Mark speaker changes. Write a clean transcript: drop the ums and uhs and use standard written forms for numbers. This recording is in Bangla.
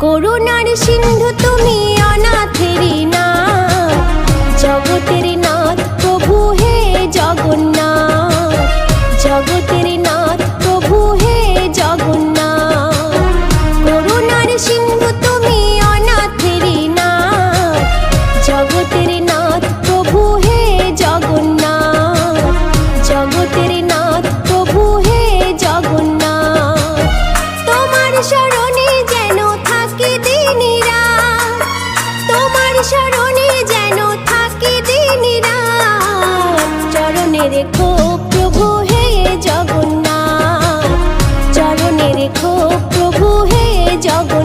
Speaker 1: করুণার সিন্ধু তুমি অনাথেরি নাথ, জগতের নাথ প্রভু হে জগন্নাথ, জগতের নাথ প্রভু হে জগন্নাথ। করুণার সিন্ধু তুমি অনাথেরি নাথ, জগতের নাথ প্রভু হে জগন্নাথ, জগতের নাথ প্রভু হে জগন্নাথ। তোমার শরণে যেন থাকি দিন রাত, তোমার শরণে যেন থাকি দিন রাত। চরণে রেখো প্রভু হে জগন্নাথ, চরণে রেখো প্রভু হে জগন্নাথ।